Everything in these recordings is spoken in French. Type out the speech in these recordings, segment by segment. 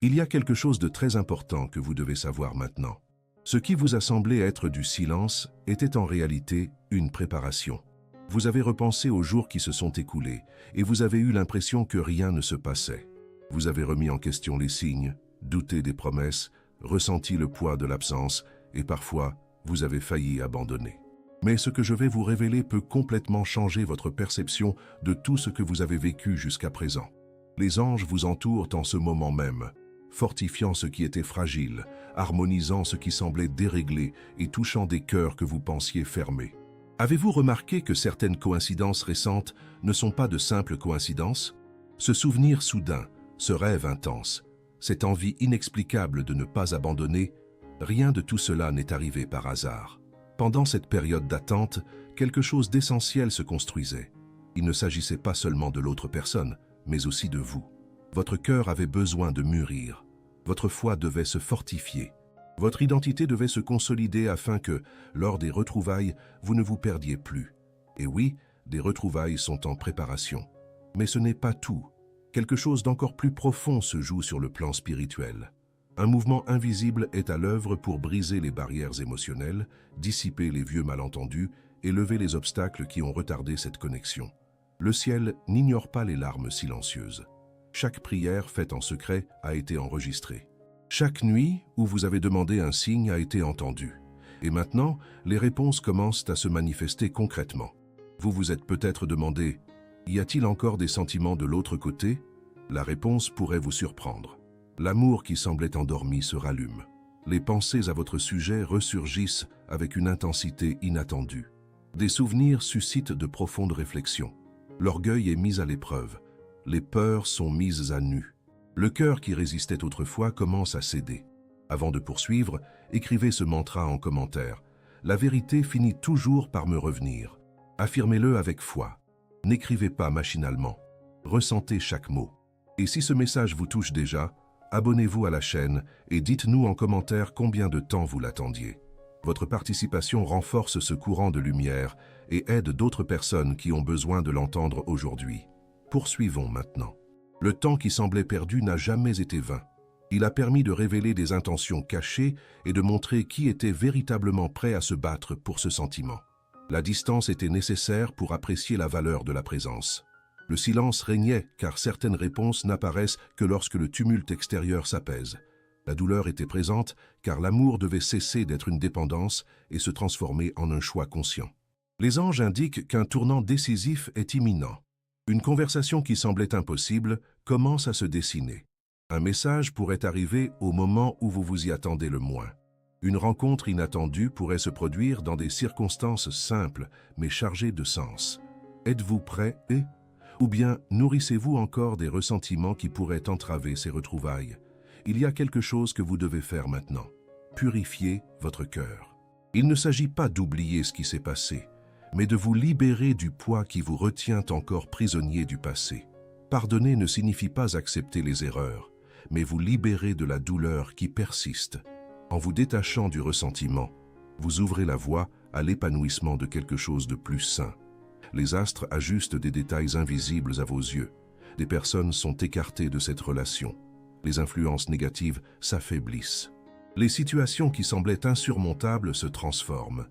Il y a quelque chose de très important que vous devez savoir maintenant. Ce qui vous a semblé être du silence était en réalité une préparation. Vous avez repensé aux jours qui se sont écoulés et vous avez eu l'impression que rien ne se passait. Vous avez remis en question les signes, douté des promesses, ressenti le poids de l'absence et parfois, vous avez failli abandonner. Mais ce que je vais vous révéler peut complètement changer votre perception de tout ce que vous avez vécu jusqu'à présent. Les anges vous entourent en ce moment même, fortifiant ce qui était fragile, harmonisant ce qui semblait déréglé et touchant des cœurs que vous pensiez fermés. Avez-vous remarqué que certaines coïncidences récentes ne sont pas de simples coïncidences? Ce souvenir soudain, ce rêve intense, cette envie inexplicable de ne pas abandonner, rien de tout cela n'est arrivé par hasard. Pendant cette période d'attente, quelque chose d'essentiel se construisait. Il ne s'agissait pas seulement de l'autre personne, mais aussi de vous. Votre cœur avait besoin de mûrir. Votre foi devait se fortifier. Votre identité devait se consolider afin que, lors des retrouvailles, vous ne vous perdiez plus. Et oui, des retrouvailles sont en préparation. Mais ce n'est pas tout. Quelque chose d'encore plus profond se joue sur le plan spirituel. Un mouvement invisible est à l'œuvre pour briser les barrières émotionnelles, dissiper les vieux malentendus et lever les obstacles qui ont retardé cette connexion. Le ciel n'ignore pas les larmes silencieuses. Chaque prière faite en secret a été enregistrée. Chaque nuit où vous avez demandé un signe a été entendu. Et maintenant, les réponses commencent à se manifester concrètement. Vous vous êtes peut-être demandé, y a-t-il encore des sentiments de l'autre côté? La réponse pourrait vous surprendre. L'amour qui semblait endormi se rallume. Les pensées à votre sujet ressurgissent avec une intensité inattendue. Des souvenirs suscitent de profondes réflexions. L'orgueil est mis à l'épreuve. Les peurs sont mises à nu. Le cœur qui résistait autrefois commence à céder. Avant de poursuivre, écrivez ce mantra en commentaire. La vérité finit toujours par me revenir. Affirmez-le avec foi. N'écrivez pas machinalement. Ressentez chaque mot. Et si ce message vous touche déjà, abonnez-vous à la chaîne et dites-nous en commentaire combien de temps vous l'attendiez. Votre participation renforce ce courant de lumière et aide d'autres personnes qui ont besoin de l'entendre aujourd'hui. Poursuivons maintenant. Le temps qui semblait perdu n'a jamais été vain. Il a permis de révéler des intentions cachées et de montrer qui était véritablement prêt à se battre pour ce sentiment. La distance était nécessaire pour apprécier la valeur de la présence. Le silence régnait car certaines réponses n'apparaissent que lorsque le tumulte extérieur s'apaise. La douleur était présente car l'amour devait cesser d'être une dépendance et se transformer en un choix conscient. Les anges indiquent qu'un tournant décisif est imminent. Une conversation qui semblait impossible commence à se dessiner. Un message pourrait arriver au moment où vous vous y attendez le moins. Une rencontre inattendue pourrait se produire dans des circonstances simples mais chargées de sens. Êtes-vous prêt ou bien nourrissez-vous encore des ressentiments qui pourraient entraver ces retrouvailles? Il y a quelque chose que vous devez faire maintenant. Purifiez votre cœur. Il ne s'agit pas d'oublier ce qui s'est passé, mais de vous libérer du poids qui vous retient encore prisonnier du passé. Pardonner ne signifie pas accepter les erreurs, mais vous libérer de la douleur qui persiste. En vous détachant du ressentiment, vous ouvrez la voie à l'épanouissement de quelque chose de plus sain. Les astres ajustent des détails invisibles à vos yeux. Des personnes sont écartées de cette relation. Les influences négatives s'affaiblissent. Les situations qui semblaient insurmontables se transforment.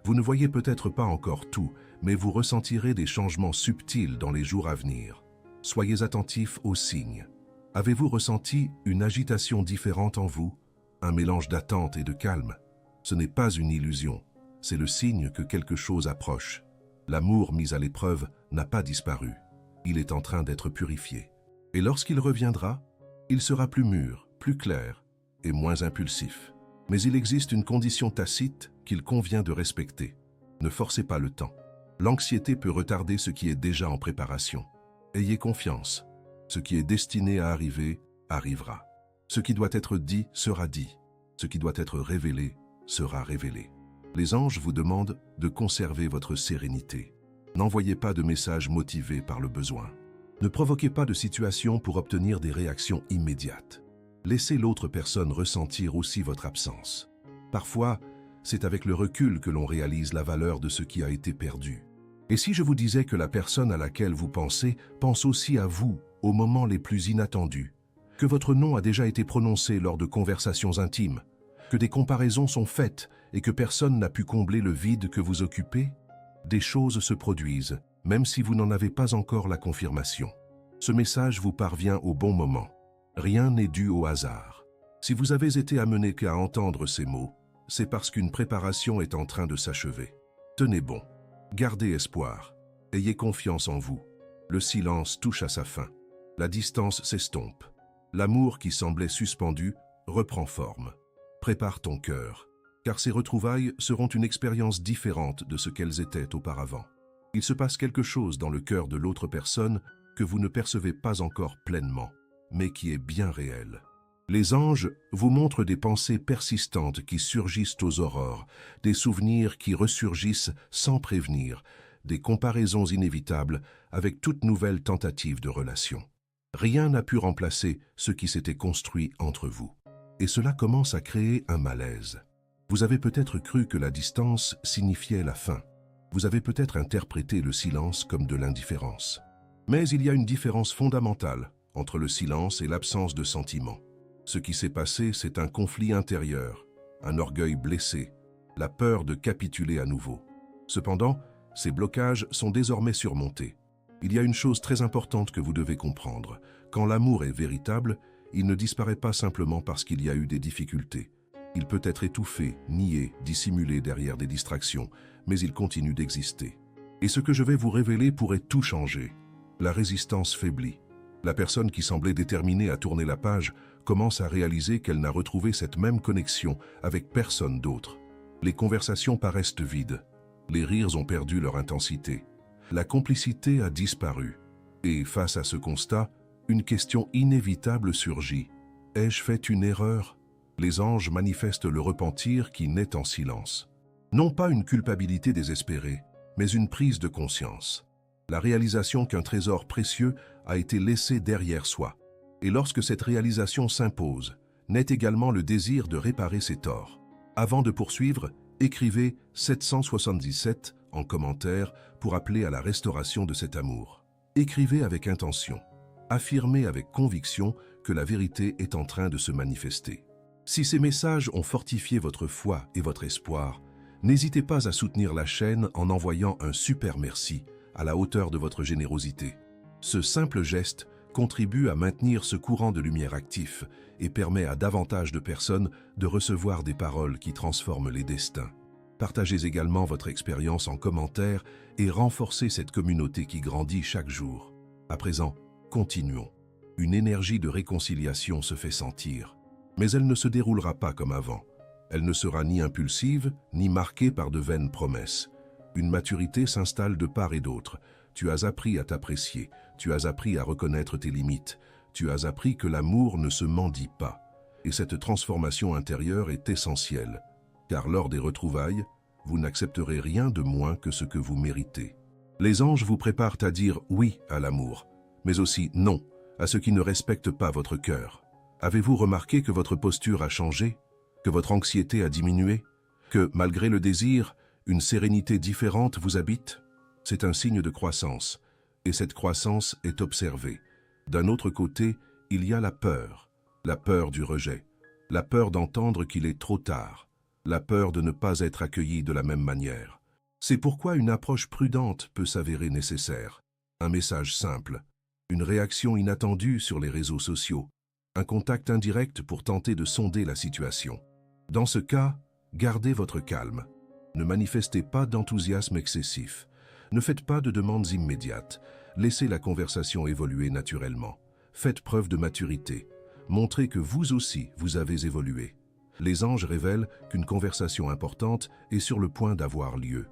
Vous ne voyez peut-être pas encore tout, mais vous ressentirez des changements subtils dans les jours à venir. Soyez attentifs aux signes. Avez-vous ressenti une agitation différente en vous? Un mélange d'attente et de calme? Ce n'est pas une illusion, c'est le signe que quelque chose approche. L'amour mis à l'épreuve n'a pas disparu. Il est en train d'être purifié. Et lorsqu'il reviendra, il sera plus mûr, plus clair et moins impulsif. Mais il existe une condition tacite qu'il convient de respecter. Ne forcez pas le temps. L'anxiété peut retarder ce qui est déjà en préparation. Ayez confiance. Ce qui est destiné à arriver, arrivera. Ce qui doit être dit sera dit. Ce qui doit être révélé sera révélé. Les anges vous demandent de conserver votre sérénité. N'envoyez pas de messages motivés par le besoin. Ne provoquez pas de situation pour obtenir des réactions immédiates. Laissez l'autre personne ressentir aussi votre absence. Parfois, c'est avec le recul que l'on réalise la valeur de ce qui a été perdu. Et si je vous disais que la personne à laquelle vous pensez pense aussi à vous aux moments les plus inattendus? que votre nom a déjà été prononcé lors de conversations intimes, que des comparaisons sont faites et que personne n'a pu combler le vide que vous occupez? Des choses se produisent, même si vous n'en avez pas encore la confirmation. Ce message vous parvient au bon moment. Rien n'est dû au hasard. Si vous avez été amené qu'à entendre ces mots, c'est parce qu'une préparation est en train de s'achever. Tenez bon. Gardez espoir. Ayez confiance en vous. Le silence touche à sa fin. La distance s'estompe. L'amour qui semblait suspendu reprend forme. Prépare ton cœur, car ces retrouvailles seront une expérience différente de ce qu'elles étaient auparavant. Il se passe quelque chose dans le cœur de l'autre personne que vous ne percevez pas encore pleinement, mais qui est bien réel. Les anges vous montrent des pensées persistantes qui surgissent aux aurores, des souvenirs qui ressurgissent sans prévenir, des comparaisons inévitables avec toute nouvelle tentative de relation. Rien n'a pu remplacer ce qui s'était construit entre vous. Et cela commence à créer un malaise. Vous avez peut-être cru que la distance signifiait la fin. Vous avez peut-être interprété le silence comme de l'indifférence. Mais il y a une différence fondamentale entre le silence et l'absence de sentiment. Ce qui s'est passé, c'est un conflit intérieur, un orgueil blessé, la peur de capituler à nouveau. Cependant, ces blocages sont désormais surmontés. Il y a une chose très importante que vous devez comprendre. Quand l'amour est véritable, il ne disparaît pas simplement parce qu'il y a eu des difficultés. Il peut être étouffé, nié, dissimulé derrière des distractions, mais il continue d'exister. Et ce que je vais vous révéler pourrait tout changer. La résistance faiblit. La personne qui semblait déterminée à tourner la page commence à réaliser qu'elle n'a retrouvé cette même connexion avec personne d'autre. Les conversations paraissent vides. Les rires ont perdu leur intensité. La complicité a disparu. Et face à ce constat, une question inévitable surgit. Ai-je fait une erreur? Les anges manifestent le repentir qui naît en silence. Non pas une culpabilité désespérée, mais une prise de conscience. La réalisation qu'un trésor précieux a été laissé derrière soi. Et lorsque cette réalisation s'impose, naît également le désir de réparer ses torts. Avant de poursuivre, écrivez 777 en commentaire pour appeler à la restauration de cet amour. Écrivez avec intention. Affirmez avec conviction que la vérité est en train de se manifester. Si ces messages ont fortifié votre foi et votre espoir, n'hésitez pas à soutenir la chaîne en envoyant un super merci à la hauteur de votre générosité. Ce simple geste contribue à maintenir ce courant de lumière actif et permet à davantage de personnes de recevoir des paroles qui transforment les destins. Partagez également votre expérience en commentaire et renforcez cette communauté qui grandit chaque jour. À présent, continuons. Une énergie de réconciliation se fait sentir. Mais elle ne se déroulera pas comme avant. Elle ne sera ni impulsive, ni marquée par de vaines promesses. Une maturité s'installe de part et d'autre. Tu as appris à t'apprécier, tu as appris à reconnaître tes limites, tu as appris que l'amour ne se mendie pas. Et cette transformation intérieure est essentielle, car lors des retrouvailles, vous n'accepterez rien de moins que ce que vous méritez. Les anges vous préparent à dire oui à l'amour, mais aussi non à ce qui ne respecte pas votre cœur. Avez-vous remarqué que votre posture a changé, que votre anxiété a diminué, que, malgré le désir, une sérénité différente vous habite? C'est un signe de croissance, et cette croissance est observée. D'un autre côté, il y a la peur du rejet, la peur d'entendre qu'il est trop tard, la peur de ne pas être accueilli de la même manière. C'est pourquoi une approche prudente peut s'avérer nécessaire. Un message simple, une réaction inattendue sur les réseaux sociaux, un contact indirect pour tenter de sonder la situation. Dans ce cas, gardez votre calme. Ne manifestez pas d'enthousiasme excessif. Ne faites pas de demandes immédiates. Laissez la conversation évoluer naturellement. Faites preuve de maturité. Montrez que vous aussi, vous avez évolué. Les anges révèlent qu'une conversation importante est sur le point d'avoir lieu.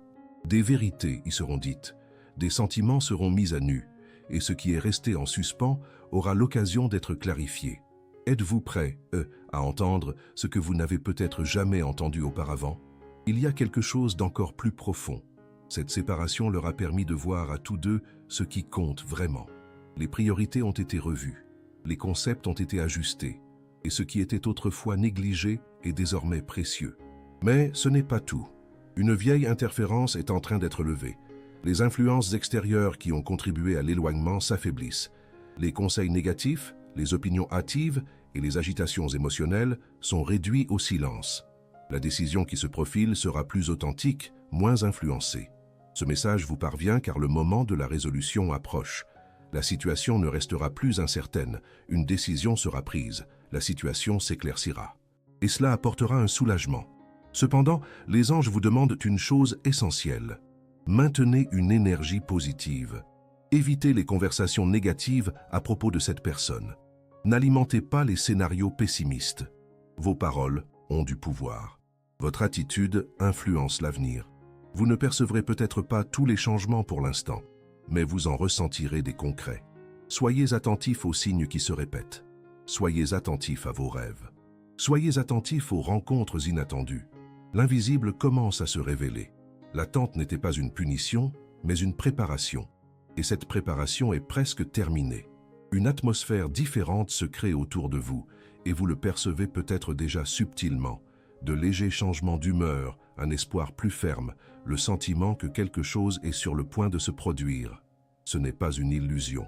Des vérités y seront dites. Des sentiments seront mis à nu. Et ce qui est resté en suspens aura l'occasion d'être clarifié. Êtes-vous prêt, à entendre ce que vous n'avez peut-être jamais entendu auparavant? Il y a quelque chose d'encore plus profond. Cette séparation leur a permis de voir à tous deux ce qui compte vraiment. Les priorités ont été revues, les concepts ont été ajustés, et ce qui était autrefois négligé est désormais précieux. Mais ce n'est pas tout. Une vieille interférence est en train d'être levée. Les influences extérieures qui ont contribué à l'éloignement s'affaiblissent. Les conseils négatifs, Les opinions hâtives et les agitations émotionnelles sont réduites au silence. La décision qui se profile sera plus authentique, moins influencée. Ce message vous parvient car le moment de la résolution approche. La situation ne restera plus incertaine, une décision sera prise, la situation s'éclaircira. Et cela apportera un soulagement. Cependant, les anges vous demandent une chose essentielle. Maintenez une énergie positive. Évitez les conversations négatives à propos de cette personne. N'alimentez pas les scénarios pessimistes. Vos paroles ont du pouvoir. Votre attitude influence l'avenir. Vous ne percevrez peut-être pas tous les changements pour l'instant, mais vous en ressentirez des concrets. Soyez attentifs aux signes qui se répètent. Soyez attentifs à vos rêves. Soyez attentifs aux rencontres inattendues. L'invisible commence à se révéler. L'attente n'était pas une punition, mais une préparation. Et cette préparation est presque terminée. Une atmosphère différente se crée autour de vous, et vous le percevez peut-être déjà subtilement. De légers changements d'humeur, un espoir plus ferme, le sentiment que quelque chose est sur le point de se produire. Ce n'est pas une illusion,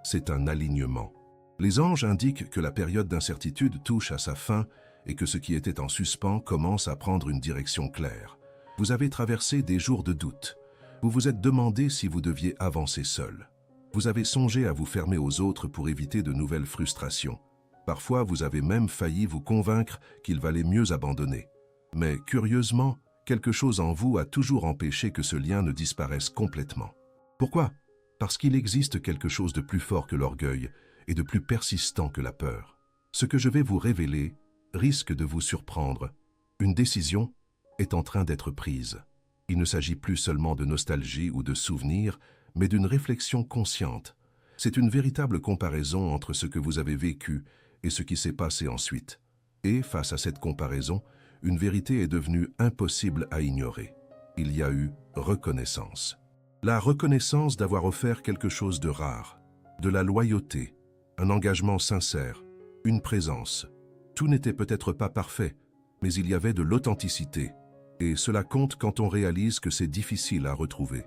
c'est un alignement. Les anges indiquent que la période d'incertitude touche à sa fin et que ce qui était en suspens commence à prendre une direction claire. Vous avez traversé des jours de doute. Vous vous êtes demandé si vous deviez avancer seul. Vous avez songé à vous fermer aux autres pour éviter de nouvelles frustrations. Parfois, vous avez même failli vous convaincre qu'il valait mieux abandonner. Mais curieusement, quelque chose en vous a toujours empêché que ce lien ne disparaisse complètement. Pourquoi? Parce qu'il existe quelque chose de plus fort que l'orgueil et de plus persistant que la peur. Ce que je vais vous révéler risque de vous surprendre. Une décision est en train d'être prise. Il ne s'agit plus seulement de nostalgie ou de souvenirs, mais d'une réflexion consciente. C'est une véritable comparaison entre ce que vous avez vécu et ce qui s'est passé ensuite. Et, face à cette comparaison, une vérité est devenue impossible à ignorer. Il y a eu reconnaissance. La reconnaissance d'avoir offert quelque chose de rare, de la loyauté, un engagement sincère, une présence. Tout n'était peut-être pas parfait, mais il y avait de l'authenticité. Et cela compte quand on réalise que c'est difficile à retrouver.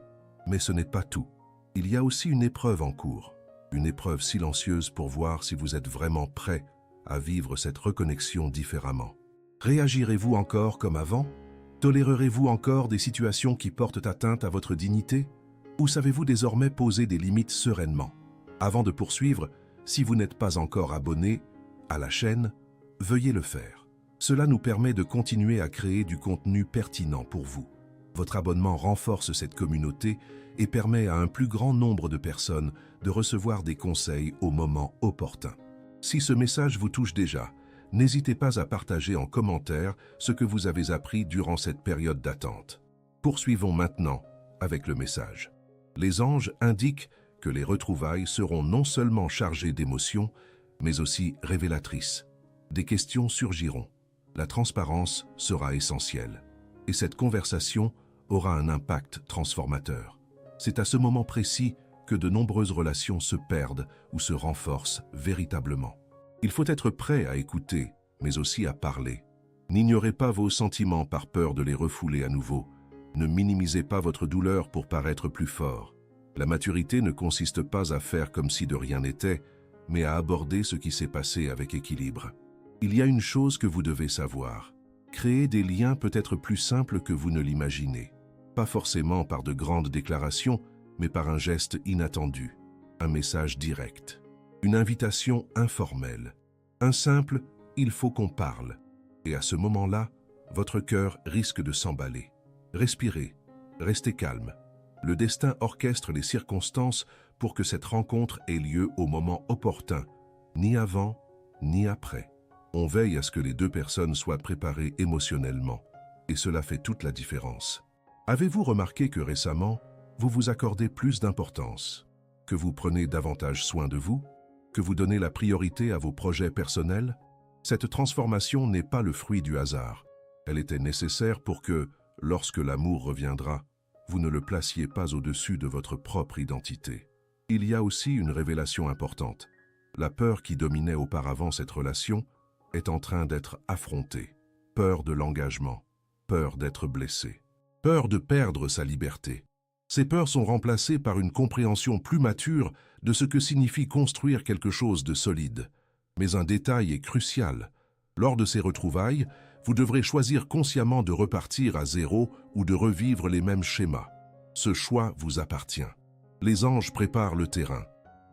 Mais ce n'est pas tout. Il y a aussi une épreuve en cours, une épreuve silencieuse pour voir si vous êtes vraiment prêt à vivre cette reconnexion différemment. Réagirez-vous encore comme avant? Tolérerez-vous encore des situations qui portent atteinte à votre dignité? Ou savez-vous désormais poser des limites sereinement? Avant de poursuivre, si vous n'êtes pas encore abonné à la chaîne, veuillez le faire. Cela nous permet de continuer à créer du contenu pertinent pour vous. Votre abonnement renforce cette communauté et permet à un plus grand nombre de personnes de recevoir des conseils au moment opportun. Si ce message vous touche déjà, n'hésitez pas à partager en commentaire ce que vous avez appris durant cette période d'attente. Poursuivons maintenant avec le message. Les anges indiquent que les retrouvailles seront non seulement chargées d'émotions, mais aussi révélatrices. Des questions surgiront. La transparence sera essentielle. Et cette conversation aura un impact transformateur. C'est à ce moment précis que de nombreuses relations se perdent ou se renforcent véritablement. Il faut être prêt à écouter, mais aussi à parler. N'ignorez pas vos sentiments par peur de les refouler à nouveau. Ne minimisez pas votre douleur pour paraître plus fort. La maturité ne consiste pas à faire comme si de rien n'était, mais à aborder ce qui s'est passé avec équilibre. Il y a une chose que vous devez savoir. Créer des liens peut être plus simple que vous ne l'imaginez. Pas forcément par de grandes déclarations, mais par un geste inattendu, un message direct, une invitation informelle, un simple « il faut qu'on parle ». Et à ce moment-là, votre cœur risque de s'emballer. Respirez, restez calme. Le destin orchestre les circonstances pour que cette rencontre ait lieu au moment opportun, ni avant, ni après. On veille à ce que les deux personnes soient préparées émotionnellement, et cela fait toute la différence. Avez-vous remarqué que récemment, vous vous accordez plus d'importance, que vous prenez davantage soin de vous, que vous donnez la priorité à vos projets personnels? Cette transformation n'est pas le fruit du hasard. Elle était nécessaire pour que, lorsque l'amour reviendra, vous ne le placiez pas au-dessus de votre propre identité. Il y a aussi une révélation importante. La peur qui dominait auparavant cette relation est en train d'être affrontée. Peur de l'engagement, peur d'être blessé, peur de perdre sa liberté. Ces peurs sont remplacées par une compréhension plus mature de ce que signifie construire quelque chose de solide. Mais un détail est crucial. Lors de ces retrouvailles, vous devrez choisir consciemment de repartir à zéro ou de revivre les mêmes schémas. Ce choix vous appartient. Les anges préparent le terrain,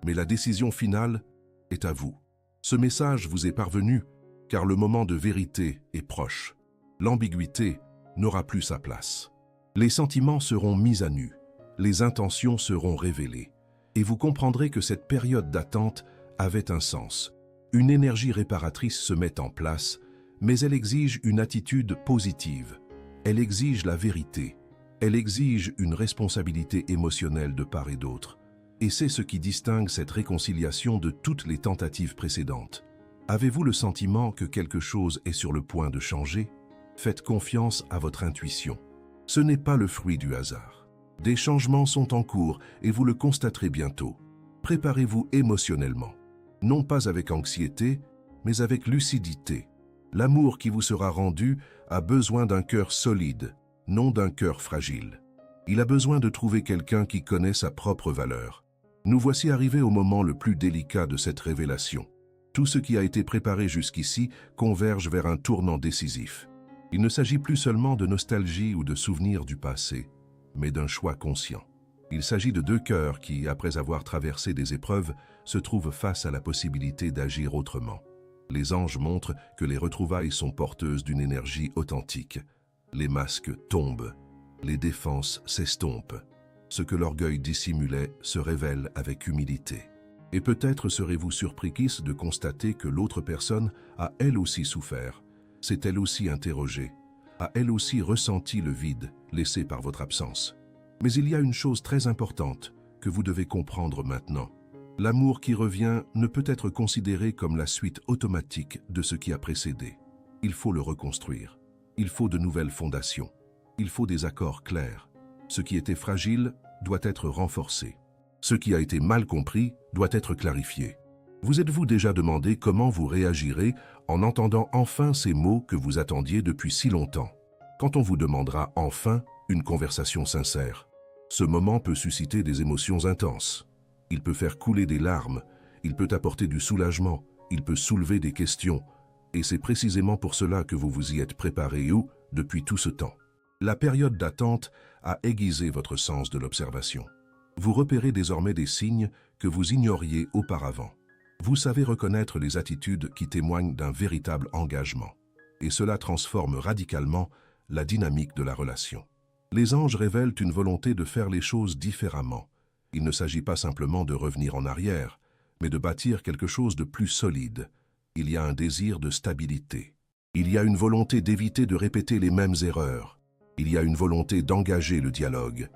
mais la décision finale est à vous. Ce message vous est parvenu car le moment de vérité est proche. L'ambiguïté n'aura plus sa place. Les sentiments seront mis à nu, les intentions seront révélées, et vous comprendrez que cette période d'attente avait un sens. Une énergie réparatrice se met en place, mais elle exige une attitude positive. Elle exige la vérité. Elle exige une responsabilité émotionnelle de part et d'autre. Et c'est ce qui distingue cette réconciliation de toutes les tentatives précédentes. Avez-vous le sentiment que quelque chose est sur le point de changer? Faites confiance à votre intuition. Ce n'est pas le fruit du hasard. Des changements sont en cours et vous le constaterez bientôt. Préparez-vous émotionnellement. Non pas avec anxiété, mais avec lucidité. L'amour qui vous sera rendu a besoin d'un cœur solide, non d'un cœur fragile. Il a besoin de trouver quelqu'un qui connaît sa propre valeur. Nous voici arrivés au moment le plus délicat de cette révélation. Tout ce qui a été préparé jusqu'ici converge vers un tournant décisif. Il ne s'agit plus seulement de nostalgie ou de souvenirs du passé, mais d'un choix conscient. Il s'agit de deux cœurs qui, après avoir traversé des épreuves, se trouvent face à la possibilité d'agir autrement. Les anges montrent que les retrouvailles sont porteuses d'une énergie authentique. Les masques tombent, les défenses s'estompent. Ce que l'orgueil dissimulait se révèle avec humilité. Et peut-être serez-vous surpris de constater que l'autre personne a elle aussi souffert, s'est elle aussi interrogée, a elle aussi ressenti le vide laissé par votre absence. Mais il y a une chose très importante que vous devez comprendre maintenant. L'amour qui revient ne peut être considéré comme la suite automatique de ce qui a précédé. Il faut le reconstruire. Il faut de nouvelles fondations. Il faut des accords clairs. Ce qui était fragile doit être renforcé. Ce qui a été mal compris doit être clarifié. Vous êtes-vous déjà demandé comment vous réagirez en entendant enfin ces mots que vous attendiez depuis si longtemps? Quand on vous demandera enfin une conversation sincère, ce moment peut susciter des émotions intenses. Il peut faire couler des larmes, il peut apporter du soulagement, il peut soulever des questions. Et c'est précisément pour cela que vous vous y êtes préparé depuis tout ce temps. La période d'attente a aiguisé votre sens de l'observation. Vous repérez désormais des signes que vous ignoriez auparavant. Vous savez reconnaître les attitudes qui témoignent d'un véritable engagement. Et cela transforme radicalement la dynamique de la relation. Les anges révèlent une volonté de faire les choses différemment. Il ne s'agit pas simplement de revenir en arrière, mais de bâtir quelque chose de plus solide. Il y a un désir de stabilité. Il y a une volonté d'éviter de répéter les mêmes erreurs. Il y a une volonté d'engager le dialogue.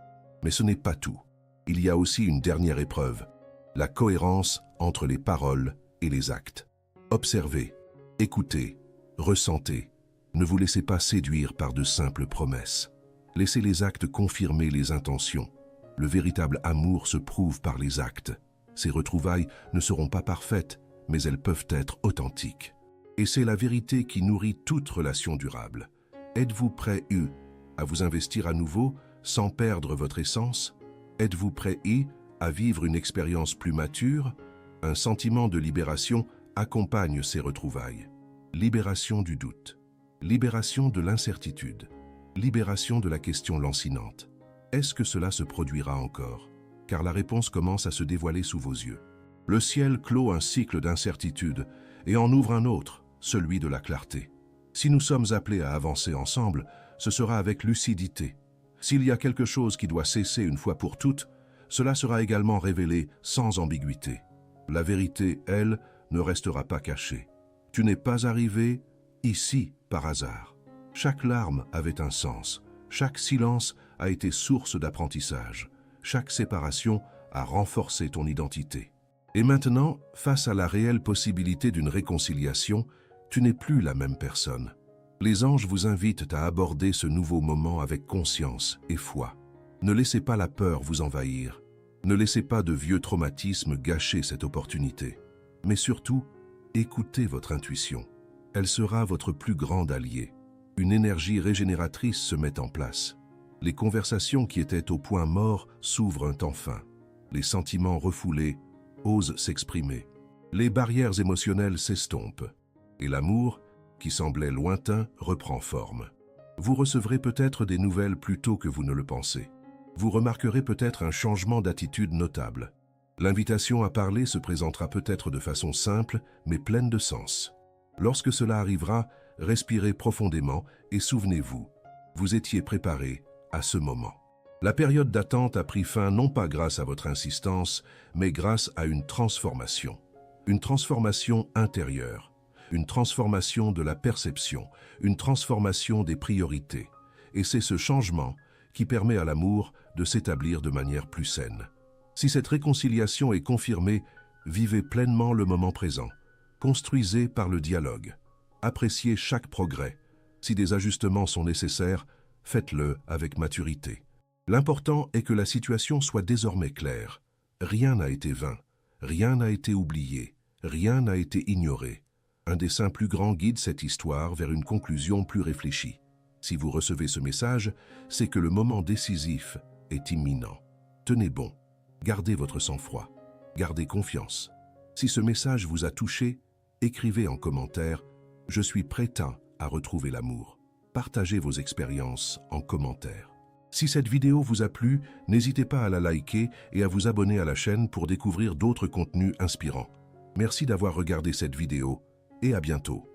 Mais ce n'est pas tout. Il y a aussi une dernière épreuve, la cohérence entre les paroles et les actes. Observez, écoutez, ressentez. Ne vous laissez pas séduire par de simples promesses. Laissez les actes confirmer les intentions. Le véritable amour se prouve par les actes. Ces retrouvailles ne seront pas parfaites, mais elles peuvent être authentiques. Et c'est la vérité qui nourrit toute relation durable. Êtes-vous prêt, à vous investir à nouveau sans perdre votre essence? Êtes-vous prêt, à vivre une expérience plus mature? Un sentiment de libération accompagne ces retrouvailles. Libération du doute. Libération de l'incertitude. Libération de la question lancinante. Est-ce que cela se produira encore? Car la réponse commence à se dévoiler sous vos yeux. Le ciel clôt un cycle d'incertitude et en ouvre un autre, celui de la clarté. Si nous sommes appelés à avancer ensemble, ce sera avec lucidité. S'il y a quelque chose qui doit cesser une fois pour toutes, cela sera également révélé sans ambiguïté. La vérité, elle, ne restera pas cachée. Tu n'es pas arrivé ici par hasard. Chaque larme avait un sens, chaque silence a été source d'apprentissage, chaque séparation a renforcé ton identité. Et maintenant, face à la réelle possibilité d'une réconciliation, tu n'es plus la même personne. Les anges vous invitent à aborder ce nouveau moment avec conscience et foi. Ne laissez pas la peur vous envahir. Ne laissez pas de vieux traumatismes gâcher cette opportunité. Mais surtout, écoutez votre intuition. Elle sera votre plus grande alliée. Une énergie régénératrice se met en place. Les conversations qui étaient au point mort s'ouvrent enfin. Les sentiments refoulés osent s'exprimer. Les barrières émotionnelles s'estompent et l'amour, qui semblait lointain, reprend forme. Vous recevrez peut-être des nouvelles plus tôt que vous ne le pensez. Vous remarquerez peut-être un changement d'attitude notable. L'invitation à parler se présentera peut-être de façon simple, mais pleine de sens. Lorsque cela arrivera, respirez profondément et souvenez-vous, vous étiez préparé à ce moment. La période d'attente a pris fin non pas grâce à votre insistance, mais grâce à une transformation. Une transformation intérieure, une transformation de la perception, une transformation des priorités. Et c'est ce changement qui permet à l'amour de s'établir de manière plus saine. Si cette réconciliation est confirmée, vivez pleinement le moment présent. Construisez par le dialogue. Appréciez chaque progrès. Si des ajustements sont nécessaires, faites-le avec maturité. L'important est que la situation soit désormais claire. Rien n'a été vain, rien n'a été oublié, rien n'a été ignoré. Un dessein plus grand guide cette histoire vers une conclusion plus réfléchie. Si vous recevez ce message, c'est que le moment décisif est imminent. Tenez bon, gardez votre sang-froid, gardez confiance. Si ce message vous a touché, écrivez en commentaire « Je suis prêt à retrouver l'amour ». Partagez vos expériences en commentaire. Si cette vidéo vous a plu, n'hésitez pas à la liker et à vous abonner à la chaîne pour découvrir d'autres contenus inspirants. Merci d'avoir regardé cette vidéo et à bientôt.